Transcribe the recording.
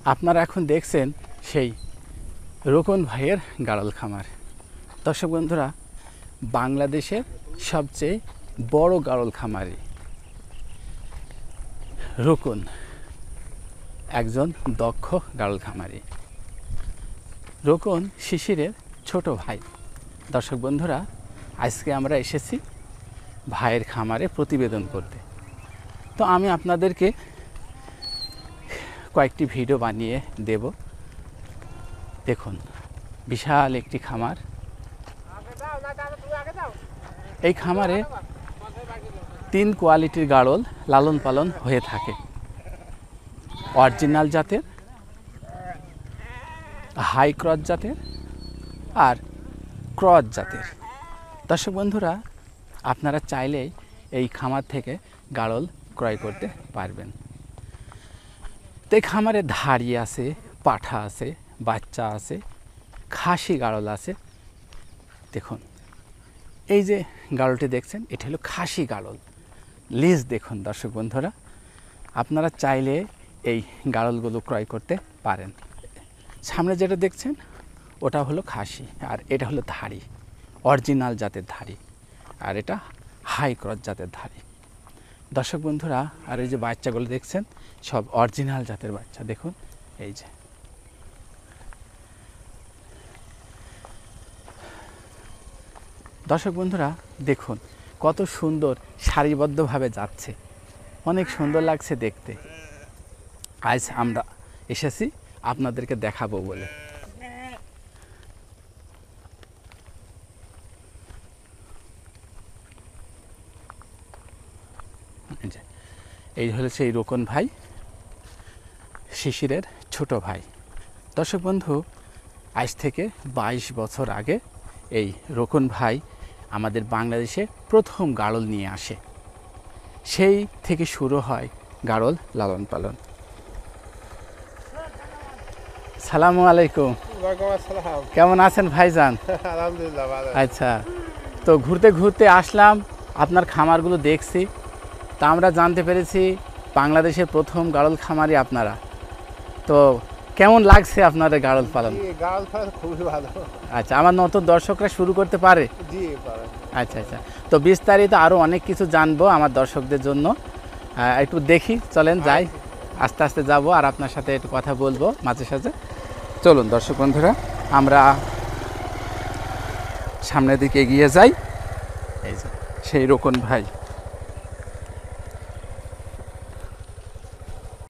আপনারা এখন দেখছেন সেই রোকন ভাইয়ের গাড়ল খামার। দর্শক বন্ধুরা, বাংলাদেশের সবচেয়ে বড় গাড়ল খামারি রোকন একজন দক্ষ গাড়ল খামারি। রোকন শিশিরের ছোট ভাই। দর্শক বন্ধুরা, আজকে আমরা এসেছি ভাইয়ের খামারে প্রতিবেদন করতে। তো আমি আপনাদেরকে কয়েকটি ভিডিও বানিয়ে দেব। দেখুন, বিশাল একটি খামার। এই খামারে 3 কোয়ালিটির গাড়ল লালন পালন হয়ে থাকে। অরিজিনাল জাতের, হাই ক্রস জাতের আর ক্রস জাতের। দর্শক বন্ধুরা, আপনারা চাইলেই এই খামার থেকে গাড়ল ক্রয় করতে পারবেন। তো এই খামারে ধাড়ি আছে, পাঠা আছে, বাচ্চা আছে, খাসি গাড়ল আছে। দেখুন, এই যে গাড়লটি দেখছেন, এটা হলো খাসি গাড়ল। লেজ দেখুন দর্শক বন্ধুরা, আপনারা চাইলে এই গাড়লগুলো ক্রয় করতে পারেন। সামনে যেটা দেখছেন ওটা হলো খাসি, আর এটা হলো ধাড়ি, অরিজিনাল জাতের ধাড়ি, আর এটা হাই ক্রস জাতের ধাড়ি। দর্শক বন্ধুরা, আর এই যে বাচ্চাগুলো দেখছেন সব অরিজিনাল জাতের বাচ্চা। দেখুন, এই যে দর্শক বন্ধুরা দেখুন কত সুন্দর সারিবদ্ধভাবে যাচ্ছে, অনেক সুন্দর লাগছে দেখতে। আজ আমরা এসেছি আপনাদেরকে দেখাবো বলে। এই হলো সেই রোকন ভাই, শিশিরের ছোট ভাই। দর্শক বন্ধু, আজ থেকে 22 বছর আগে এই রোকন ভাই আমাদের বাংলাদেশে প্রথম গাড়ল নিয়ে আসে। সেই থেকে শুরু হয় গাড়ল লালন পালন। সালামু আলাইকুম। কেমন আছেন ভাইজান? আলহামদুলিল্লাহ ভালো। আচ্ছা, তো ঘুরতে ঘুরতে আসলাম, আপনার খামারগুলো দেখছি। তা আমরা জানতে পেরেছি বাংলাদেশের প্রথম গাড়ল খামারি আপনারা। তো কেমন লাগছে আপনাদের গাড়ল পালন? গাড়ল পালন খুবই ভালো। আচ্ছা, আমার নতুন দর্শকরা শুরু করতে পারে? জি পারে। আচ্ছা আচ্ছা, তো বিস্তারিত আরও অনেক কিছু জানবো আমার দর্শকদের জন্য। একটু দেখি, চলেন যাই, আস্তে আস্তে যাব আর আপনার সাথে একটু কথা বলবো মাঝে সাঝে। চলুন দর্শক বন্ধুরা, আমরা সামনের দিকে এগিয়ে যাই। এই যে সেই রোকন ভাই।